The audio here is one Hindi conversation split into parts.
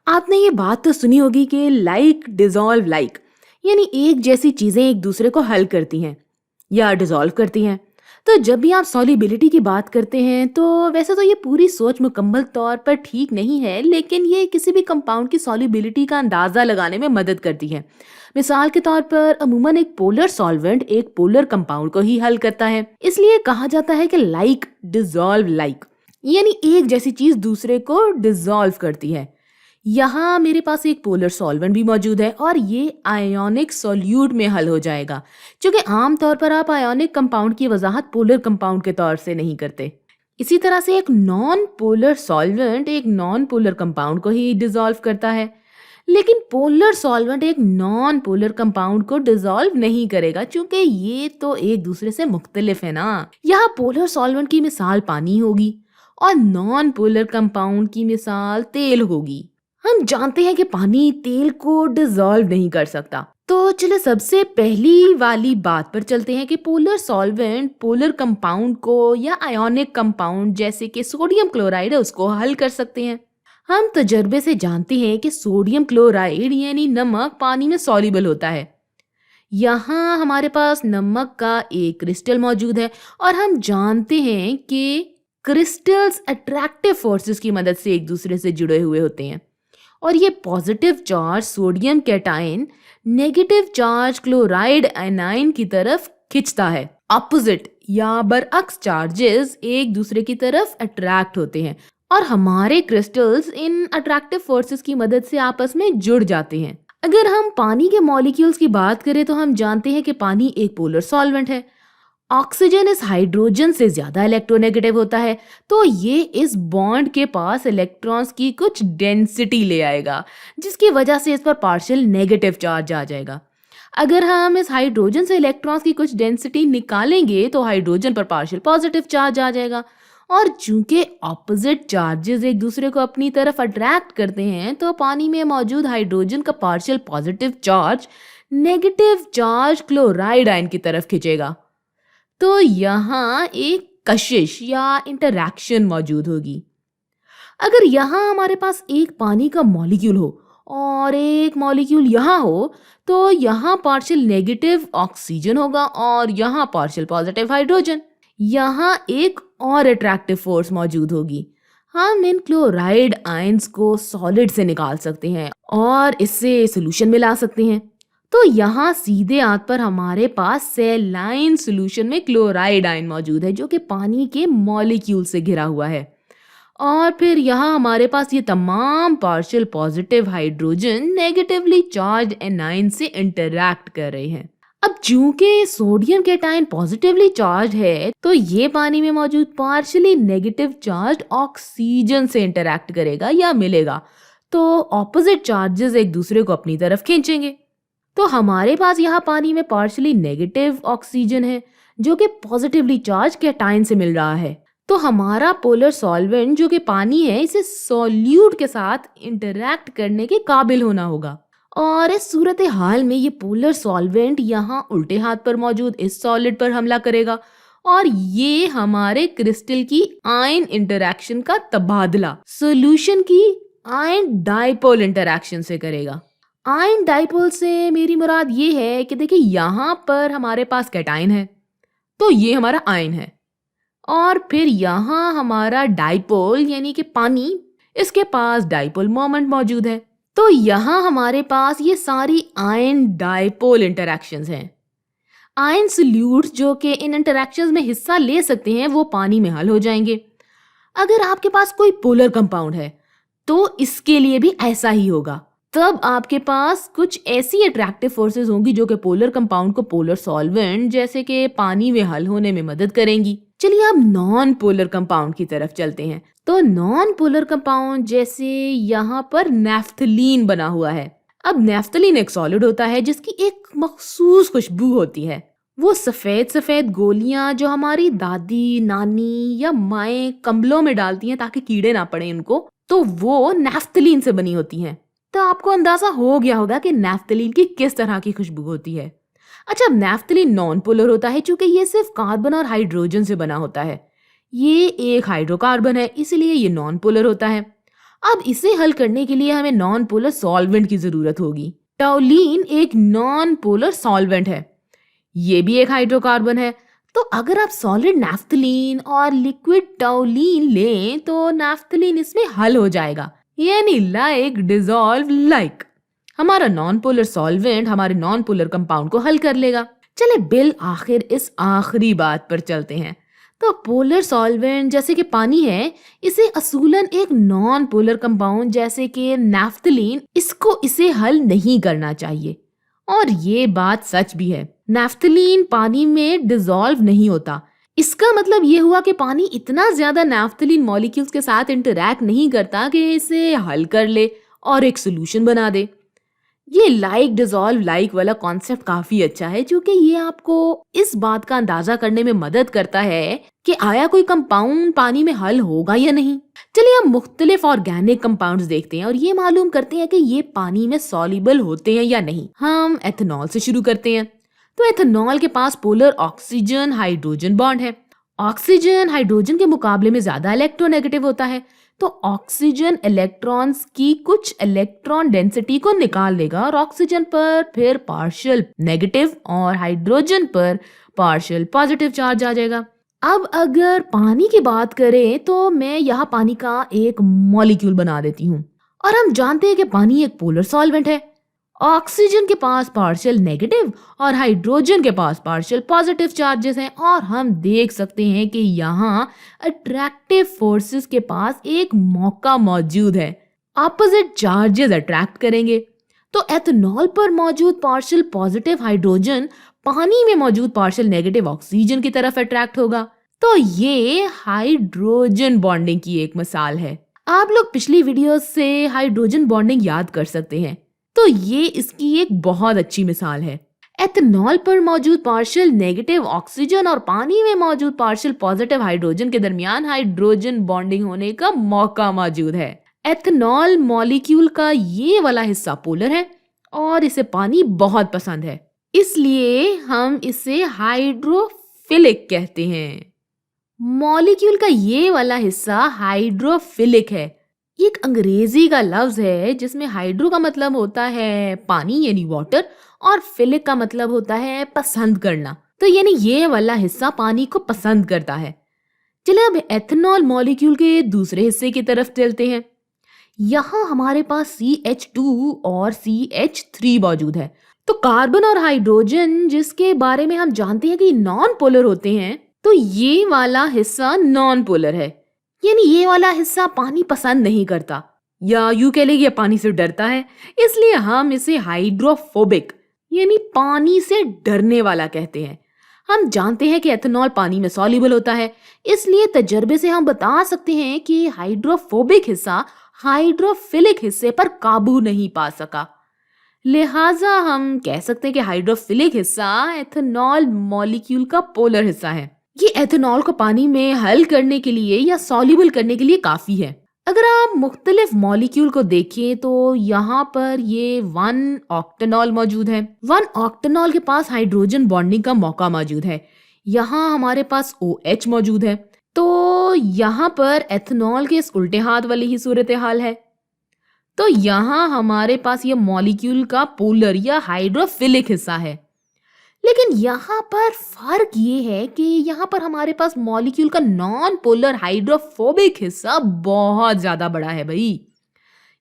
आपने ये बात तो सुनी होगी कि लाइक डिसॉल्व लाइक, यानी एक जैसी चीजें एक दूसरे को हल करती हैं या डिसॉल्व करती हैं। तो जब भी आप सॉल्युबिलिटी की बात करते हैं तो वैसे तो ये पूरी सोच मुकम्मल तौर पर ठीक नहीं है, लेकिन ये किसी भी कंपाउंड की सॉल्युबिलिटी का अंदाजा लगाने में मदद करती है। मिसाल के तौर पर अमूमन एक पोलर सॉल्वेंट एक पोलर कंपाउंड को ही हल करता है, इसलिए कहा जाता है कि लाइक डिसॉल्व लाइक, यानी एक जैसी चीज दूसरे को डिसॉल्व करती है। यहाँ मेरे पास एक पोलर सॉल्वेंट भी मौजूद है और ये आयोनिक सॉल्यूट में हल हो जाएगा, क्योंकि आमतौर पर आप आयोनिक कंपाउंड की वजाहत पोलर कंपाउंड के तौर से नहीं करते। इसी तरह से एक नॉन पोलर सॉल्वेंट एक नॉन पोलर कंपाउंड को ही डिसॉल्व करता है, लेकिन पोलर सॉल्वेंट एक नॉन पोलर कंपाउंड को डिसॉल्व नहीं करेगा, क्योंकि ये तो एक दूसरे से मुख्तलिफ है ना। यहाँ पोलर सॉल्वेंट की मिसाल पानी होगी और नॉन पोलर कंपाउंड की मिसाल तेल होगी। हम जानते हैं कि पानी तेल को डिसॉल्व नहीं कर सकता, तो चलो सबसे पहली वाली बात पर चलते हैं कि पोलर सॉल्वेंट पोलर कंपाउंड को या आयोनिक कंपाउंड जैसे कि सोडियम क्लोराइड है उसको हल कर सकते हैं। हम तजर्बे से जानते हैं कि सोडियम क्लोराइड यानी नमक पानी में सॉल्युबल होता है। यहाँ हमारे पास नमक का एक क्रिस्टल मौजूद है और हम जानते हैं कि क्रिस्टल्स अट्रैक्टिव फोर्सेस की मदद से एक दूसरे से जुड़े हुए होते हैं और ये positive charge sodium cation negative charge chloride anion की तरफ खिंचता है। ऑपोजिट या बरअक्स चार्जेस एक दूसरे की तरफ अट्रैक्ट होते हैं और हमारे क्रिस्टल्स इन अट्रैक्टिव फोर्सेस की मदद से आपस में जुड़ जाते हैं। अगर हम पानी के मॉलिक्यूल्स की बात करें तो हम जानते हैं कि पानी एक पोलर सॉल्वेंट है। ऑक्सीजन इस हाइड्रोजन से ज्यादा इलेक्ट्रोनेगेटिव होता है, तो ये इस बॉन्ड के पास इलेक्ट्रॉन्स की कुछ डेंसिटी ले आएगा, जिसकी वजह से इस पर पार्शियल नेगेटिव चार्ज आ जाएगा। अगर हम इस हाइड्रोजन से इलेक्ट्रॉन्स की कुछ डेंसिटी निकालेंगे तो हाइड्रोजन पर पार्शियल पॉजिटिव चार्ज आ जाएगा और चूंकि ऑपोजिट चार्जेस एक दूसरे को अपनी तरफ अट्रैक्ट करते हैं तो पानी में मौजूद हाइड्रोजन का partial positive charge negative charge chloride ion की तरफ खींचेगा। तो यहाँ एक कशिश या इंटरैक्शन मौजूद होगी। अगर यहाँ हमारे पास एक पानी का मॉलिक्यूल हो और एक मॉलिक्यूल यहाँ हो तो यहाँ पार्शियल नेगेटिव ऑक्सीजन होगा और यहाँ पार्शियल पॉजिटिव हाइड्रोजन। यहाँ एक और अट्रैक्टिव फोर्स मौजूद होगी। हम इन क्लोराइड आयंस को सॉलिड से निकाल सकते हैं और इससे सॉल्यूशन मिला सकते हैं। तो यहाँ सीधे हाथ पर हमारे पास सैलाइन सॉल्यूशन में क्लोराइड आयन मौजूद है जो कि पानी के मॉलिक्यूल से घिरा हुआ है और फिर यहाँ हमारे पास ये तमाम partial positive hydrogen negatively charge A9 से इंटरैक्ट कर रहे हैं। अब चूंकि सोडियम कैटायन पॉजिटिवली चार्ज है तो ये पानी में मौजूद पार्शियली नेगेटिव चार्ज ऑक्सीजन से इंटरैक्ट करेगा या मिलेगा, तो ऑपोजिट चार्जेस एक दूसरे को अपनी तरफ खींचेंगे। तो हमारे पास यहाँ पानी में पार्शियली नेगेटिव ऑक्सीजन है जो कि पॉजिटिवली चार्ज कैटायन से मिल रहा है। तो हमारा पोलर सॉल्वेंट जो कि पानी है इसे सॉल्यूट के साथ इंटरैक्ट करने के काबिल होना होगा और इस सूरत हाल में ये पोलर सॉल्वेंट यहाँ उल्टे हाथ पर मौजूद इस सॉलिड पर हमला करेगा और ये हमारे क्रिस्टल की आयन इंटरैक्शन का तबादला सॉल्यूशन की आयन डाइपोल इंटरैक्शन से करेगा। आयन डाइपोल से मेरी मुराद ये है कि देखिए यहाँ पर हमारे पास कैटायन है तो ये हमारा आयन है और फिर यहाँ हमारा डाइपोल यानी कि पानी, इसके पास डाइपोल मोमेंट मौजूद है। तो यहाँ हमारे पास ये सारी आयन डाइपोल इंटरैक्शंस हैं। आयन सॉल्यूट्स जो कि इन इंटरैक्शंस में हिस्सा ले सकते हैं वो पानी में हल हो जाएंगे। अगर आपके पास कोई पोलर कंपाउंड है तो इसके लिए भी ऐसा ही होगा। तब आपके पास कुछ ऐसी अट्रैक्टिव फोर्सेस होंगी जो कि पोलर कंपाउंड को पोलर सॉल्वेंट जैसे कि पानी में हल होने में मदद करेंगी। चलिए अब नॉन पोलर कंपाउंड की तरफ चलते हैं। तो नॉन पोलर कंपाउंड जैसे यहाँ पर नैफ्थलीन बना हुआ है। अब नैफ्थलीन एक सॉलिड होता है जिसकी एक मखसूस खुशबू होती है। वो सफेद सफेद गोलियां जो हमारी दादी नानी या माएं कंबलों में डालती हैं ताकि कीड़े ना पड़े उनको, तो वो नैफ्थलीन से बनी होती हैं। तो आपको अंदाजा हो गया होगा कि नैफ्थलीन की किस तरह की खुशबू होती है। अच्छा, अब नैफ्थलीन नॉन पोलर होता है क्योंकि ये सिर्फ कार्बन और हाइड्रोजन से बना होता है। ये एक हाइड्रोकार्बन है इसलिए ये नॉन पोलर होता है। अब इसे हल करने के लिए हमें नॉन पोलर सॉल्वेंट की जरूरत होगी। टॉलीन एक नॉन पोलर सॉल्वेंट है, ये भी एक हाइड्रोकार्बन है। तो अगर आप सॉलिड नैफ्थलीन और लिक्विड टॉलीन लें तो नैफ्थलीन इसमें हल हो जाएगा, यानी लाइक डिसॉल्व लाइक। हमारा नॉन पोलर सॉल्वेंट हमारे नॉन पोलर कंपाउंड को हल कर लेगा। चले बिल आखिर इस आखिरी बात पर चलते हैं। तो पोलर सॉल्वेंट जैसे कि पानी है, इसे असूलन एक नॉन पोलर कंपाउंड जैसे कि नैफ्थलीन, इसको इसे हल नहीं करना चाहिए। और ये बात सच भी है, नैफ्थलीन पानी में डिसॉल्व नहीं होता। इसका मतलब ये हुआ कि पानी इतना ज्यादा नैफ्थलीन मॉलिक्यूल्स के साथ इंटरैक्ट नहीं करता कि इसे हल कर ले और एक सोल्यूशन बना दे। ये लाइक डिसॉल्व लाइक वाला कॉन्सेप्ट काफी अच्छा है, क्योंकि ये आपको इस बात का अंदाजा करने में मदद करता है कि आया कोई कंपाउंड पानी में हल होगा या नहीं। चलिए हम मुख्तलिफ ऑर्गेनिक कंपाउंड्स देखते हैं और ये मालूम करते हैं कि ये पानी में सॉल्युबल होते हैं या नहीं। हम एथेनॉल से शुरू करते हैं। तो एथेनॉल के पास पोलर ऑक्सीजन हाइड्रोजन बॉन्ड है। ऑक्सीजन हाइड्रोजन के मुकाबले में ज्यादा इलेक्ट्रोनेगेटिव होता है, तो ऑक्सीजन इलेक्ट्रॉन्स की कुछ इलेक्ट्रॉन डेंसिटी को निकाल लेगा और ऑक्सीजन पर फिर पार्शियल नेगेटिव और हाइड्रोजन पर पार्शियल पॉजिटिव चार्ज आ जाएगा। अब अगर पानी की बात करें तो मैं यहाँ पानी का एक मॉलिक्यूल बना देती हूँ और हम जानते हैं कि पानी एक पोलर सॉल्वेंट है। ऑक्सीजन के पास पार्शियल नेगेटिव और हाइड्रोजन के पास पार्शियल पॉजिटिव चार्जेस हैं और हम देख सकते हैं कि यहाँ अट्रैक्टिव फोर्सेस के पास एक मौका मौजूद है, ऑपोजिट चार्जेस अट्रैक्ट करेंगे। तो एथेनॉल पर मौजूद पार्शियल पॉजिटिव हाइड्रोजन पानी में मौजूद पार्शियल नेगेटिव ऑक्सीजन की तरफ अट्रैक्ट होगा। तो ये हाइड्रोजन बॉन्डिंग की एक मिसाल है। आप लोग पिछली वीडियो से हाइड्रोजन बॉन्डिंग याद कर सकते हैं, तो ये इसकी एक बहुत अच्छी मिसाल है। एथेनॉल पर मौजूद पार्शियल नेगेटिव ऑक्सीजन और पानी में मौजूद पार्शियल पॉजिटिव हाइड्रोजन के दरमियान हाइड्रोजन बॉन्डिंग होने का मौका मौजूद है। एथेनॉल मॉलिक्यूल का ये वाला हिस्सा पोलर है और इसे पानी बहुत पसंद है, इसलिए हम इसे हाइड्रोफिलिक कहते हैं। मॉलिक्यूल का ये वाला हिस्सा हाइड्रोफिलिक है। एक अंग्रेजी का लफ्ज है जिसमें हाइड्रो का मतलब होता है पानी यानी वाटर और फिलिक का मतलब होता है पसंद करना। तो यानी ये वाला हिस्सा पानी को पसंद करता है। चलिए अब एथेनॉल मॉलिक्यूल के दूसरे हिस्से की तरफ चलते हैं। यहाँ हमारे पास CH2 और CH3 मौजूद है। तो कार्बन और हाइड्रोजन जिसके बारे में हम जानते हैं कि नॉन पोलर होते हैं, तो ये वाला हिस्सा नॉन पोलर है, यानी ये वाला हिस्सा पानी पसंद नहीं करता, या यूं कह लें पानी से डरता है। इसलिए हम इसे हाइड्रोफोबिक यानी पानी से डरने वाला कहते हैं। हम जानते हैं कि एथेनॉल पानी में सॉल्युबल होता है, इसलिए तजर्बे से हम बता सकते हैं कि हाइड्रोफोबिक हिस्सा हाइड्रोफिलिक हिस्से पर काबू नहीं पा सका। लिहाजा हम कह सकते हैं कि हाइड्रोफिलिक हिस्सा एथेनॉल मॉलिक्यूल का पोलर हिस्सा है। ये एथेनॉल को पानी में हल करने के लिए या सॉल्युबल करने के लिए काफी है। अगर आप मुख्तलिफ मॉलिक्यूल को देखें तो यहाँ पर ये 1 ऑक्टेनॉल मौजूद है। 1 ऑक्टेनॉल के पास हाइड्रोजन बॉन्डिंग का मौका मौजूद है। यहाँ हमारे पास OH मौजूद है। तो यहाँ पर एथेनॉल के इस उल्टे हाथ वाली ही सूरत हाल है। तो यहाँ हमारे पास ये मॉलिक्यूल का पोलर या हाइड्रोफिलिक हिस्सा है। लेकिन यहाँ पर फर्क ये है कि यहाँ पर हमारे पास मॉलिक्यूल का नॉन पोलर हाइड्रोफोबिक हिस्सा बहुत ज्यादा बड़ा है भाई।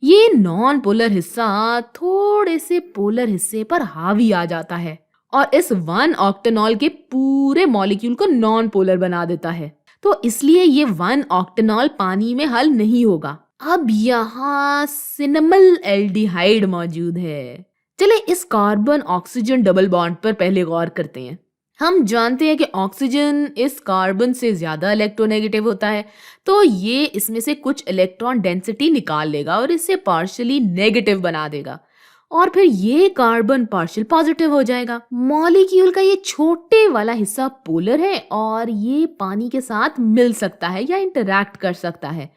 ये नॉन पोलर हिस्सा थोड़े से पोलर हिस्से पर हावी आ जाता है और इस 1 ऑक्टेनॉल के पूरे मॉलिक्यूल को नॉन पोलर बना देता है। तो इसलिए ये 1 ऑक्टेनॉल पानी में हल नहीं होगा। अब यहाँ सिनेमल एल्डिहाइड मौजूद है। चले इस कार्बन ऑक्सीजन डबल बॉन्ड पर पहले गौर करते हैं। हम जानते हैं कि ऑक्सीजन इस कार्बन से ज्यादा इलेक्ट्रोनेगेटिव होता है, तो ये इसमें से कुछ इलेक्ट्रॉन डेंसिटी निकाल लेगा और इसे पार्शियली नेगेटिव बना देगा और फिर ये कार्बन पार्शियल पॉजिटिव हो जाएगा। मॉलिक्यूल का ये छोटे वाला हिस्सा पोलर है और ये पानी के साथ मिल सकता है या इंटरैक्ट कर सकता है,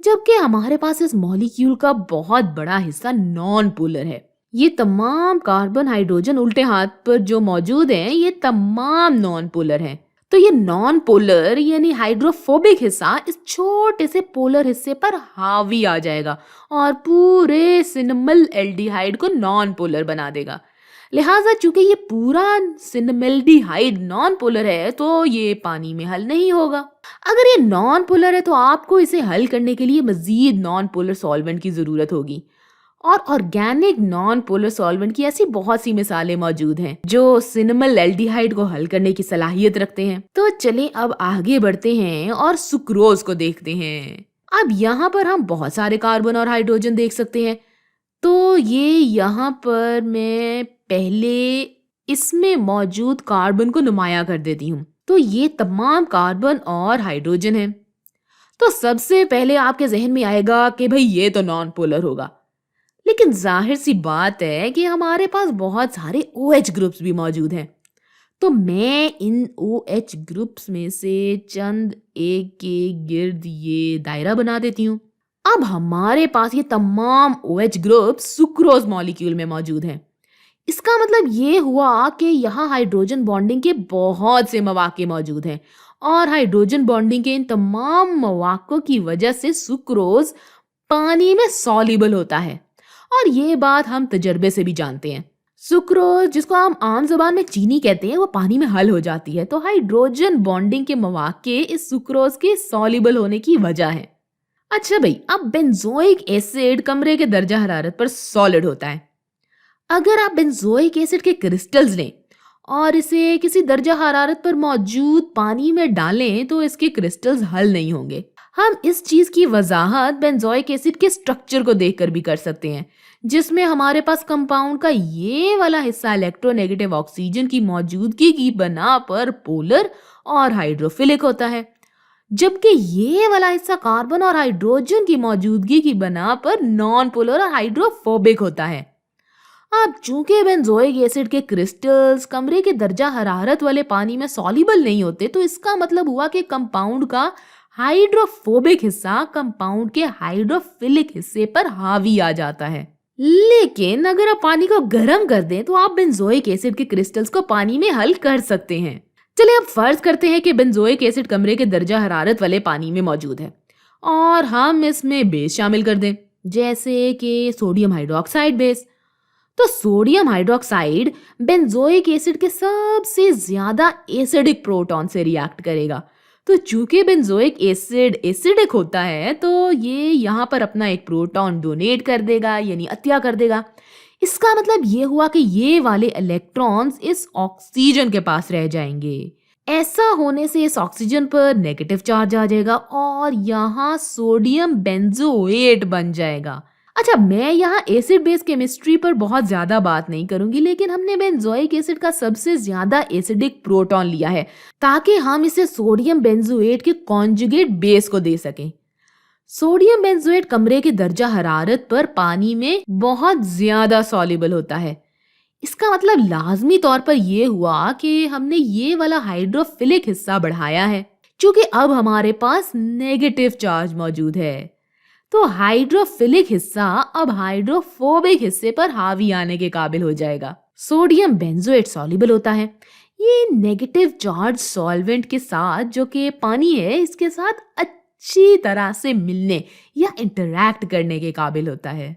जबकि हमारे पास इस मॉलिक्यूल का बहुत बड़ा हिस्सा नॉन पोलर है। ये तमाम कार्बन हाइड्रोजन उल्टे हाथ पर जो मौजूद हैं, ये तमाम नॉन पोलर हैं। तो तो ये नॉन पोलर यानी हाइड्रोफोबिक हिस्सा इस छोटे से पोलर हिस्से पर हावी आ जाएगा और पूरे सिनेमल एल्डिहाइड को नॉन पोलर बना देगा। लिहाजा चूंकि ये पूरा सिनेमल्डिहाइड नॉन पोलर है तो ये पानी में हल नहीं होगा। अगर ये नॉन पोलर है तो आपको इसे हल करने के लिए मजीद नॉन पोलर सॉल्वेंट की जरूरत होगी। और ऑर्गेनिक नॉन पोलर सॉल्वेंट की ऐसी बहुत सी मिसालें मौजूद हैं जो सिनेमल एल्डिहाइड को हल करने की सलाहियत रखते हैं। तो चलें अब आगे बढ़ते हैं और सुक्रोज को देखते हैं। अब यहाँ पर हम बहुत सारे कार्बन और हाइड्रोजन देख सकते हैं। तो ये यहाँ पर मैं पहले इसमें मौजूद कार्बन को नुमाया कर देती हूँ। तो ये तमाम कार्बन और हाइड्रोजन है। तो सबसे पहले आपके जहन में आएगा कि भाई ये तो नॉन पोलर होगा, लेकिन जाहिर सी बात है कि हमारे पास बहुत सारे OH ग्रुप्स भी मौजूद हैं। तो मैं इन OH ग्रुप्स में से चंद एक के गिर्द ये दायरा बना देती हूँ। अब हमारे पास ये तमाम OH ग्रुप सुक्रोज मॉलिक्यूल में मौजूद हैं। इसका मतलब ये हुआ कि यहाँ हाइड्रोजन बॉन्डिंग के बहुत से मौके मौजूद हैं और हाइड्रोजन बॉन्डिंग के इन तमाम मौकों की वजह से सुक्रोज पानी में सॉल्युबल होता है। और ये बात हम तजर्बे से भी जानते हैं। सुक्रोज, जिसको हम आम ज़बान में चीनी कहते हैं, वो पानी में हल हो जाती है। तो हाइड्रोजन बॉन्डिंग के मौके इस सुक्रोज के सॉल्युबल होने की वजह है। अच्छा भाई, अब बेंजोइक एसिड कमरे के दर्जा हरारत पर सॉलिड होता है। अगर आप बेंजोइक एसिड के क्रिस्टल्स लें और इसे किसी दर्जा हरारत पर मौजूद पानी में डालें तो इसके क्रिस्टल्स हल नहीं होंगे। हम इस चीज की वजाहत बेंजोइक एसिड के स्ट्रक्चर को देखकर भी कर सकते हैं, जिसमें हमारे पास कंपाउंड का ये वाला हिस्सा इलेक्ट्रोनेगेटिव ऑक्सीजन की मौजूदगी की बना पर पोलर और हाइड्रोफिलिक होता है, जबकि ये वाला हिस्सा कार्बन और हाइड्रोजन की मौजूदगी की बना पर नॉन पोलर और हाइड्रोफोबिक होता है। अब चूंकि बेंजोइक एसिड के क्रिस्टल्स कमरे के दर्जा हरारत वाले पानी में सॉल्युबल नहीं होते, तो इसका मतलब हुआ कि कंपाउंड का हाइड्रोफोबिक हिस्सा कंपाउंड के हाइड्रोफिलिक हिस्से पर हावी आ जाता है। लेकिन अगर आप पानी को गर्म कर दें तो आप बेंजोइक एसिड के क्रिस्टल्स को पानी में हल कर सकते हैं। चलिए अब फर्ज करते हैं कि बेंजोइक एसिड कमरे के दर्जा हरारत वाले पानी में मौजूद है और हम इसमें बेस शामिल कर दें, जैसे कि सोडियम हाइड्रोक्साइड बेस। तो सोडियम हाइड्रोक्साइड बेंजोइक एसिड के सबसे ज्यादा एसिडिक प्रोटॉन से रिएक्ट करेगा। तो चूंकि बेंजोइक एसिड एसिडिक होता है तो ये यहाँ पर अपना एक प्रोटॉन डोनेट कर देगा, यानी अतिया कर देगा। इसका मतलब ये हुआ कि ये वाले इलेक्ट्रॉन्स इस ऑक्सीजन के पास रह जाएंगे। ऐसा होने से इस ऑक्सीजन पर नेगेटिव चार्ज आ जाएगा और यहाँ सोडियम बेंजोएट बन जाएगा। अच्छा, मैं यहाँ एसिड बेस केमिस्ट्री पर बहुत ज्यादा बात नहीं करूंगी, लेकिन हमने बेंजोइक एसिड का सबसे ज्यादा एसिडिक प्रोटॉन लिया है ताकि हम इसे सोडियम बेंजोएट के कॉन्जुगेट बेस को दे सकें। सोडियम बेंजोएट कमरे के दर्जा हरारत पर पानी में बहुत ज्यादा सॉल्युबल होता है। इसका मतलब लाजमी तौर पर यह हुआ कि हमने ये वाला हाइड्रोफिलिक हिस्सा बढ़ाया है, क्योंकि अब हमारे पास नेगेटिव चार्ज मौजूद है। तो हाइड्रोफिलिक हिस्सा अब हाइड्रोफोबिक हिस्से पर हावी आने के काबिल हो जाएगा। सोडियम बेंजोएट सॉल्युबल होता है। ये नेगेटिव चार्ज सॉल्वेंट के साथ, जो कि पानी है, इसके साथ अच्छी तरह से मिलने या इंटरैक्ट करने के काबिल होता है।